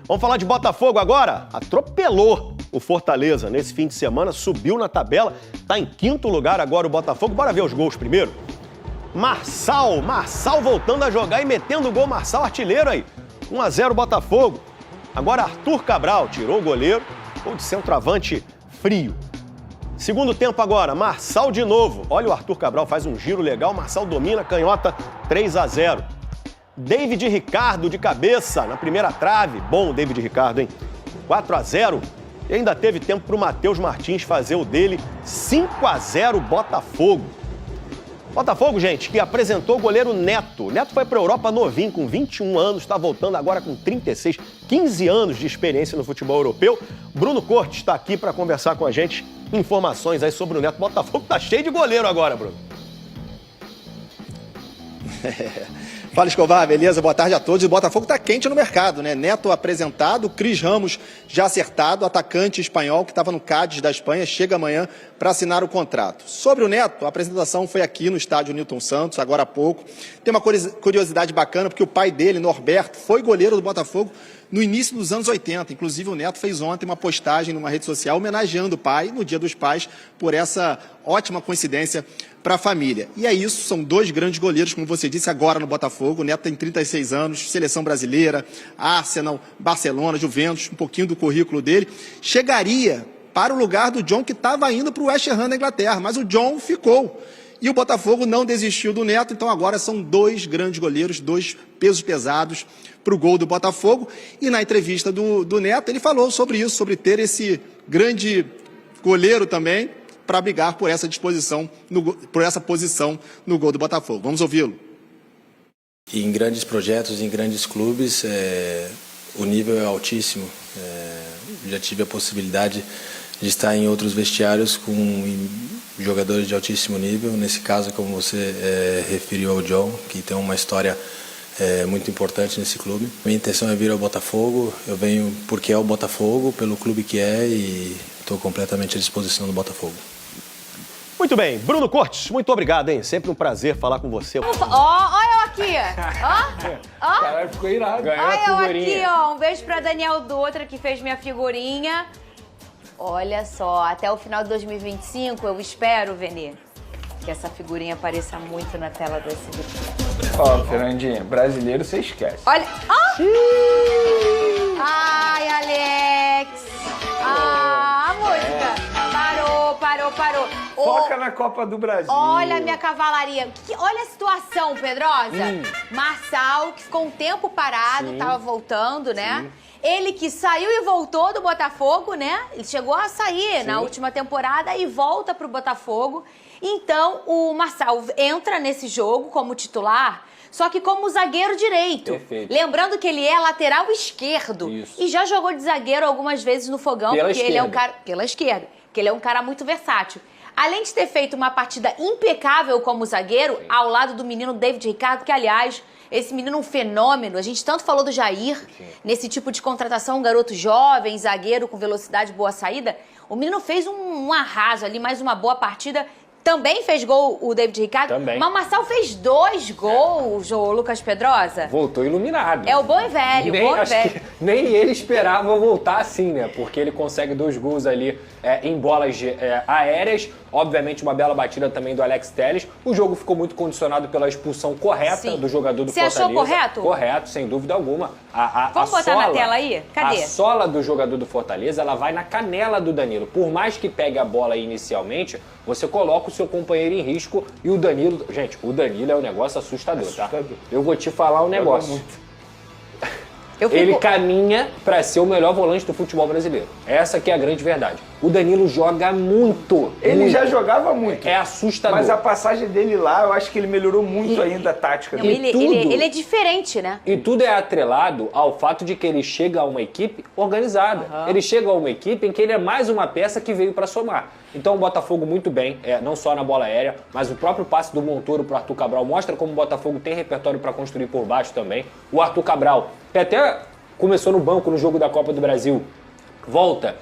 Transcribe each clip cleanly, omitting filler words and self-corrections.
Vamos falar de Botafogo agora? Atropelou o Fortaleza nesse fim de semana, subiu na tabela, tá em quinto lugar agora o Botafogo. Bora ver os gols primeiro. Marçal voltando a jogar e metendo o gol. Marçal, artilheiro aí. 1-0 Botafogo. Agora Arthur Cabral tirou o goleiro, gol de centroavante frio. Segundo tempo agora, Marçal de novo. Olha, o Arthur Cabral faz um giro legal, Marçal domina, canhota, 3-0. David Ricardo de cabeça na primeira trave. Bom o David Ricardo, hein? 4-0. E ainda teve tempo para o Matheus Martins fazer o dele. 5-0 Botafogo. Botafogo, gente, que apresentou o goleiro Neto. Neto foi para a Europa novinho, com 21 anos, está voltando agora com 36, 15 anos de experiência no futebol europeu. Bruno Cortes está aqui para conversar com a gente. Informações aí sobre o Neto. Botafogo tá cheio de goleiro agora, Bruno. Fala, Escobar, beleza? Boa tarde a todos. O Botafogo tá quente no mercado, né? Neto apresentado, Cris Ramos já acertado, atacante espanhol que estava no Cádiz da Espanha, chega amanhã para assinar o contrato. Sobre o Neto, a apresentação foi aqui no estádio Newton Santos, agora há pouco. Tem uma curiosidade bacana, porque o pai dele, Norberto, foi goleiro do Botafogo no início dos anos 80. Inclusive, o Neto fez ontem uma postagem numa rede social homenageando o pai, no Dia dos Pais, por essa ótima coincidência para a família. E é isso, são dois grandes goleiros, como você disse, agora no Botafogo. O Neto tem 36 anos, seleção brasileira, Arsenal, Barcelona, Juventus, um pouquinho do currículo dele. Chegaria para o lugar do John, que estava indo para o West Ham da Inglaterra, mas o John ficou. E o Botafogo não desistiu do Neto, então agora são dois grandes goleiros, dois pesos pesados para o gol do Botafogo. E na entrevista do Neto, ele falou sobre isso, sobre ter esse grande goleiro também para brigar por essa disposição, por essa posição no gol do Botafogo. Vamos ouvi-lo. Em grandes projetos, em grandes clubes, o nível é altíssimo. Já tive a possibilidade de estar em outros vestiários com jogadores de altíssimo nível. Nesse caso, como você referiu ao John, que tem uma história muito importante nesse clube. Minha intenção é vir ao Botafogo. Eu venho porque é o Botafogo, pelo clube que é, e estou completamente à disposição do Botafogo. Muito bem, Bruno Cortes, muito obrigado, hein? Sempre um prazer falar com você. Olha eu aqui, ó. Caralho, ficou irado. Olha eu aqui, ó. Um beijo pra Daniel Dutra, que fez minha figurinha. Olha só, até o final de 2025, eu espero, Venê, que essa figurinha apareça muito na tela do SBT. Ó, Fernandinha, brasileiro você esquece. Olha. Ai, Alex. A música. Parou. Foca na Copa do Brasil. Olha a minha cavalaria. Olha a situação, Pedrosa. Marçal, que ficou um tempo parado, tava voltando, né? Sim. Ele que saiu e voltou do Botafogo, né? Ele chegou a sair na última temporada e volta pro Botafogo. Então, o Marçal entra nesse jogo como titular, só que como zagueiro direito. Perfeito. Lembrando que ele é lateral esquerdo. Isso. E já jogou de zagueiro algumas vezes no Fogão, porque ele é um cara... Pela esquerda. Porque ele é um cara muito versátil. Além de ter feito uma partida impecável como zagueiro, ao lado do menino David Ricardo, que, aliás, esse menino é um fenômeno. A gente tanto falou do Jair, nesse tipo de contratação, um garoto jovem, zagueiro com velocidade, boa saída. O menino fez um arraso ali, mais uma boa partida. Também fez gol o David Ricardo. Também. Mas o Marçal fez 2 gols, o Lucas Pedrosa. Voltou iluminado. É o bom e velho, Nem ele esperava voltar assim, né? Porque ele consegue 2 gols ali em bolas aéreas. Obviamente, uma bela batida também do Alex Telles. O jogo ficou muito condicionado pela expulsão correta do jogador do Fortaleza. Você achou correto? Correto, sem dúvida alguma. Vamos botar na tela aí? Cadê? A sola do jogador do Fortaleza, ela vai na canela do Danilo. Por mais que pegue a bola aí inicialmente, você coloca o seu companheiro em risco e o Danilo... Gente, o Danilo é um negócio assustador, tá? Eu vou te falar um negócio. Ele caminha para ser o melhor volante do futebol brasileiro. Essa que é a grande verdade. O Danilo joga muito. Ele já jogava muito. É assustador. Mas a passagem dele lá, eu acho que ele melhorou muito ainda a tática dele. Ele é diferente, né? E tudo é atrelado ao fato de que ele chega a uma equipe organizada. Ele chega a uma equipe em que ele é mais uma peça que veio para somar. Então o Botafogo muito bem, não só na bola aérea, mas o próprio passe do Montoro para o Arthur Cabral mostra como o Botafogo tem repertório para construir por baixo também. O Arthur Cabral, que até começou no banco no jogo da Copa do Brasil, volta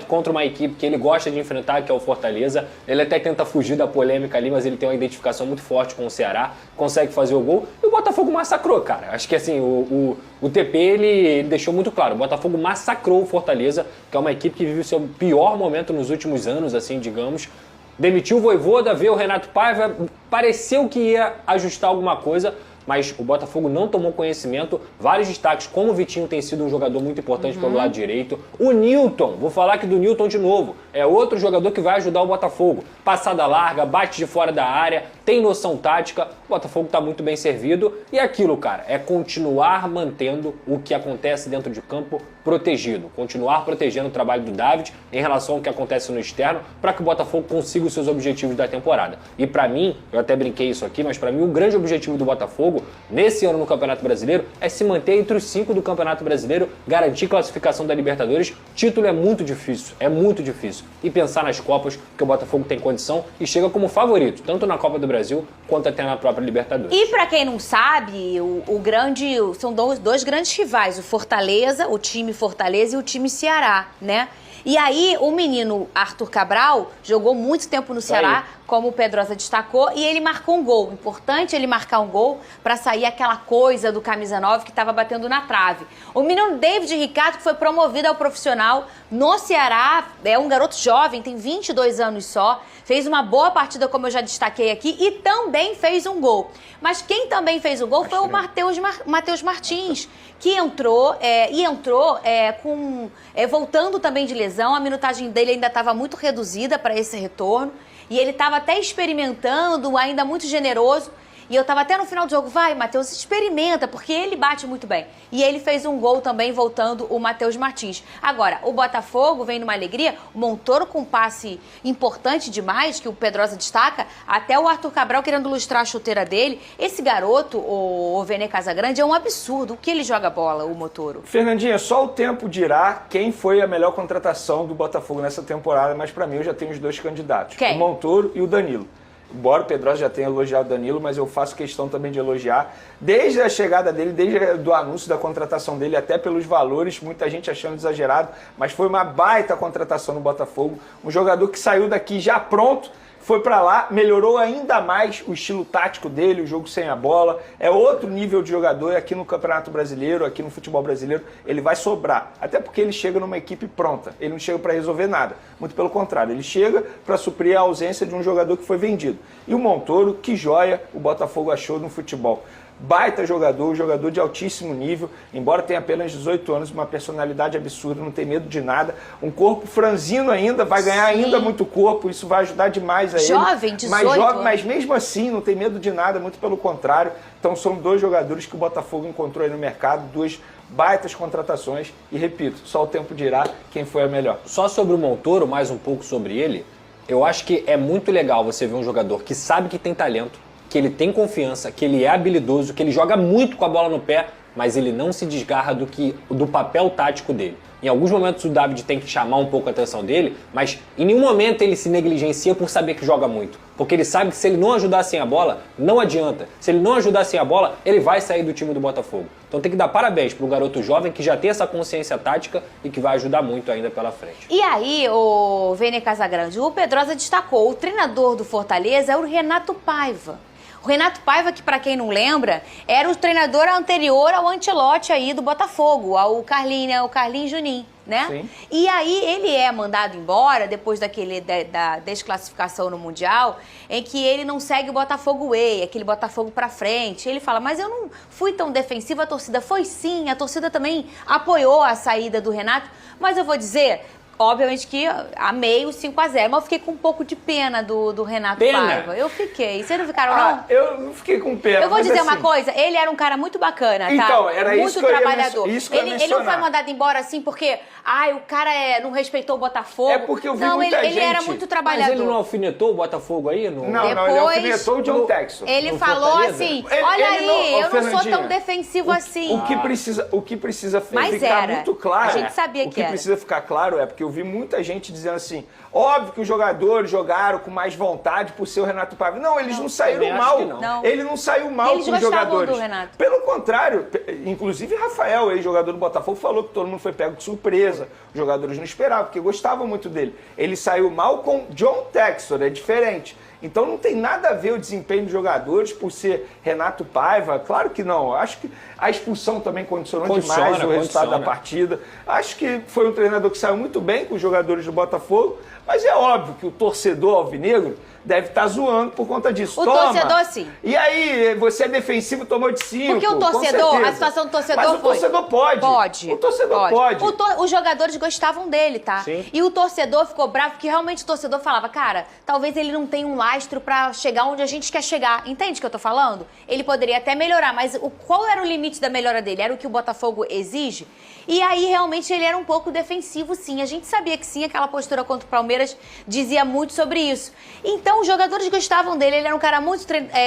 contra uma equipe que ele gosta de enfrentar, que é o Fortaleza. Ele até tenta fugir da polêmica ali, mas ele tem uma identificação muito forte com o Ceará, consegue fazer o gol, e o Botafogo massacrou, cara. Acho que assim, o TP, ele deixou muito claro, o Botafogo massacrou o Fortaleza, que é uma equipe que vive o seu pior momento nos últimos anos, assim, digamos. Demitiu o Vojvoda, veio o Renato Paiva, pareceu que ia ajustar alguma coisa, mas o Botafogo não tomou conhecimento. Vários destaques, como o Vitinho tem sido um jogador muito importante pelo lado direito. O Nilton, vou falar aqui do Nilton de novo, é outro jogador que vai ajudar o Botafogo. Passada larga, bate de fora da área, tem noção tática, o Botafogo está muito bem servido. E aquilo, cara, é continuar mantendo o que acontece dentro de campo protegido. Continuar protegendo o trabalho do David em relação ao que acontece no externo, para que o Botafogo consiga os seus objetivos da temporada. E para mim, eu até brinquei isso aqui, mas para mim o grande objetivo do Botafogo nesse ano no Campeonato Brasileiro é se manter entre os 5 do Campeonato Brasileiro, garantir classificação da Libertadores. Título é muito difícil, e pensar nas Copas, que o Botafogo tem condição e chega como favorito, tanto na Copa do Brasil quanto até na própria Libertadores. E para quem não sabe, são dois grandes rivais, o Fortaleza, o time Fortaleza e o time Ceará, né? E aí, o menino Arthur Cabral jogou muito tempo no Ceará, como o Pedrosa destacou, e ele marcou um gol. Importante ele marcar um gol para sair aquela coisa do camisa 9 que estava batendo na trave. O menino David Ricardo, que foi promovido ao profissional no Ceará, é um garoto jovem, tem 22 anos só, fez uma boa partida, como eu já destaquei aqui, e também fez um gol. Mas quem também fez o gol foi o Matheus Martins, que entrou voltando também de lesão. A minutagem dele ainda estava muito reduzida para esse retorno. E ele estava até experimentando, ainda muito generoso. E eu estava até no final do jogo, vai, Matheus, experimenta, porque ele bate muito bem. E ele fez um gol também, voltando o Matheus Martins. Agora, o Botafogo vem numa alegria, o Montoro com um passe importante demais, que o Pedrosa destaca, até o Arthur Cabral querendo ilustrar a chuteira dele. Esse garoto, o Vene Casagrande, é um absurdo. O que ele joga bola, o Montoro? Fernandinha, só o tempo dirá quem foi a melhor contratação do Botafogo nessa temporada, mas para mim eu já tenho os dois candidatos, quem? O Montoro e o Danilo. Embora o Pedrosa já tenha elogiado o Danilo, mas eu faço questão também de elogiar, desde a chegada dele, desde o anúncio da contratação dele, até pelos valores, muita gente achando exagerado, mas foi uma baita contratação no Botafogo, um jogador que saiu daqui já pronto, foi para lá, melhorou ainda mais o estilo tático dele, o jogo sem a bola, é outro nível de jogador, aqui no Campeonato Brasileiro, aqui no futebol brasileiro, ele vai sobrar, até porque ele chega numa equipe pronta, ele não chega para resolver nada, muito pelo contrário, ele chega para suprir a ausência de um jogador que foi vendido. E o Montoro, que joia o Botafogo achou no futebol. Baita jogador, jogador de altíssimo nível, embora tenha apenas 18 anos, uma personalidade absurda, não tem medo de nada, um corpo franzino ainda, vai ganhar ainda muito corpo, isso vai ajudar demais a ele. Jovem, 18 mas mesmo assim não tem medo de nada, muito pelo contrário. Então são dois jogadores que o Botafogo encontrou aí no mercado, duas baitas contratações e, repito, só o tempo dirá quem foi a melhor. Só sobre o Montoro, mais um pouco sobre ele, eu acho que é muito legal você ver um jogador que sabe que tem talento, que ele tem confiança, que ele é habilidoso, que ele joga muito com a bola no pé, mas ele não se desgarra do papel tático dele. Em alguns momentos o David tem que chamar um pouco a atenção dele, mas em nenhum momento ele se negligencia por saber que joga muito. Porque ele sabe que se ele não ajudar sem a bola, não adianta. Se ele não ajudar sem a bola, ele vai sair do time do Botafogo. Então tem que dar parabéns para um garoto jovem que já tem essa consciência tática e que vai ajudar muito ainda pela frente. E aí, o Vene Casagrande, o Pedrosa destacou, o treinador do Fortaleza é o Renato Paiva. O Renato Paiva, que para quem não lembra, era o treinador anterior ao Ancelotti aí do Botafogo, ao Carlinhos Junim, né? Sim. E aí ele é mandado embora depois da desclassificação no Mundial, em que ele não segue o Botafogo Way, aquele Botafogo pra frente. Ele fala, mas eu não fui tão defensiva, a torcida foi sim, a torcida também apoiou a saída do Renato, mas eu vou dizer... Obviamente que amei o 5-0, mas eu fiquei com um pouco de pena do Renato Paiva. Eu fiquei. Vocês não ficaram, não? Eu não fiquei com pena. Eu vou dizer assim, uma coisa, ele era um cara muito bacana, tá? Então, era muito isso que eu ia trabalhador. mencionar. Ele não foi mandado embora assim porque, o cara não respeitou o Botafogo. É porque eu vi muita gente. Ele era muito trabalhador. Mas ele não alfinetou o Botafogo aí? Não, ele alfinetou o John Textor. Ele falou Fortaleza? assim, olha aí, eu não sou tão defensivo assim. O que precisa Mas ficar era. muito claro... A gente sabia O que precisa ficar claro é porque eu vi muita gente dizendo assim, óbvio que os jogadores jogaram com mais vontade por ser o Renato Paiva. Não, eles não saíram mal. Ele não saiu mal com os jogadores. Do Renato. Pelo contrário, inclusive Rafael, ex-jogador do Botafogo, falou que todo mundo foi pego de surpresa. Os jogadores não esperavam, porque gostavam muito dele. Ele saiu mal com John Textor, é diferente. Então não tem nada a ver o desempenho dos jogadores por ser Renato Paiva. Claro que não. Acho que a expulsão também condicionou demais o resultado da partida. Acho que foi um treinador que saiu muito bem com os jogadores do Botafogo, mas é óbvio que o torcedor alvinegro deve estar zoando por conta disso. O torcedor, sim. E aí, você é defensivo, tomou de 5. Porque o torcedor, a situação do torcedor Mas o torcedor pode. Pode. O torcedor pode. Os jogadores gostavam dele, tá? Sim. E o torcedor ficou bravo, porque realmente o torcedor falava, cara, talvez ele não tenha um lastro pra chegar onde a gente quer chegar. Entende o que eu tô falando? Ele poderia até melhorar, mas qual era o limite da melhora dele? Era o que o Botafogo exige? E aí, realmente, ele era um pouco defensivo, sim. A gente sabia que sim, aquela postura contra o Palmeiras dizia muito sobre isso. Então, os jogadores gostavam dele, ele era um cara muito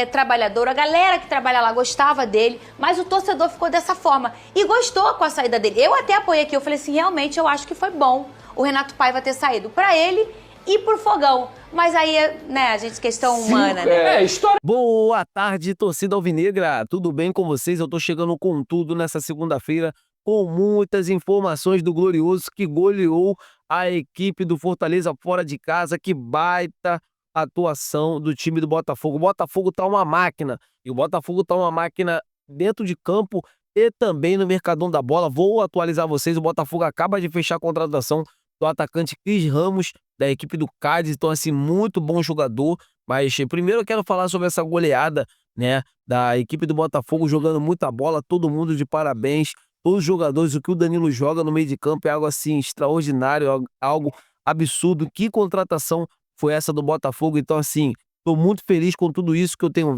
trabalhador, a galera que trabalha lá gostava dele, mas o torcedor ficou dessa forma. E gostou com a saída dele. Eu até apoiei aqui, eu falei assim, realmente, eu acho que foi bom o Renato Paiva ter saído pra ele e pro Fogão. Mas aí, né, a gente, questão humana, né? História. Boa tarde, torcida alvinegra. Tudo bem com vocês? Eu tô chegando com tudo nessa segunda-feira, com muitas informações do Glorioso que goleou a equipe do Fortaleza fora de casa. Que baita atuação do time do Botafogo. O Botafogo tá uma máquina. E o Botafogo tá uma máquina dentro de campo e também no Mercadão da Bola. Vou atualizar vocês. O Botafogo acaba de fechar a contratação do atacante Cris Ramos, da equipe do Cádiz. Então, assim, muito bom jogador. Mas primeiro eu quero falar sobre essa goleada, né, da equipe do Botafogo, jogando muita bola. Todo mundo de parabéns. Todos os jogadores, o que o Danilo joga no meio de campo é algo assim extraordinário, algo absurdo. Que contratação foi essa do Botafogo? Então, assim, tô muito feliz com tudo isso que eu tenho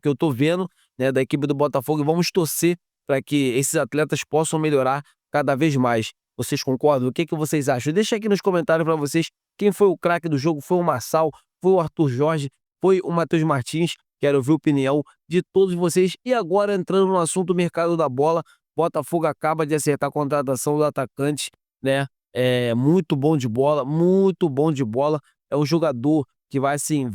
que eu tô vendo, né, da equipe do Botafogo, e vamos torcer para que esses atletas possam melhorar cada vez mais. Vocês concordam? O que vocês acham? Deixa aqui nos comentários para vocês quem foi o craque do jogo. Foi o Marçal? Foi o Arthur Jorge? Foi o Matheus Martins? Quero ouvir a opinião de todos vocês. E agora, entrando no assunto mercado da bola, Botafogo acaba de acertar a contratação do atacante, né? É muito bom de bola, muito bom de bola. É um jogador que vai, assim,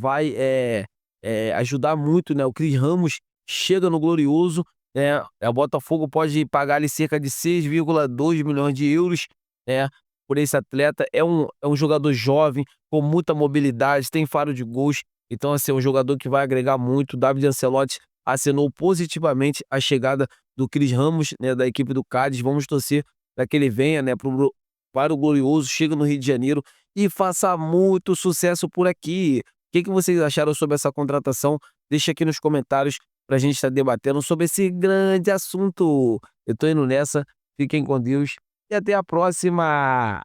ajudar muito, né? O Cris Ramos chega no Glorioso, né? O Botafogo pode pagar ali cerca de 6,2 milhões de euros, né, por esse atleta. É um jogador jovem, com muita mobilidade, tem faro de gols. Então, assim, é um jogador que vai agregar muito. O David Ancelotti assinou positivamente a chegada do Cris Ramos, né, da equipe do Cádiz. Vamos torcer para que ele venha, né, para o Glorioso, chega no Rio de Janeiro e faça muito sucesso por aqui. O que vocês acharam sobre essa contratação? Deixa aqui nos comentários para a gente estar debatendo sobre esse grande assunto. Eu tô indo nessa, fiquem com Deus e até a próxima!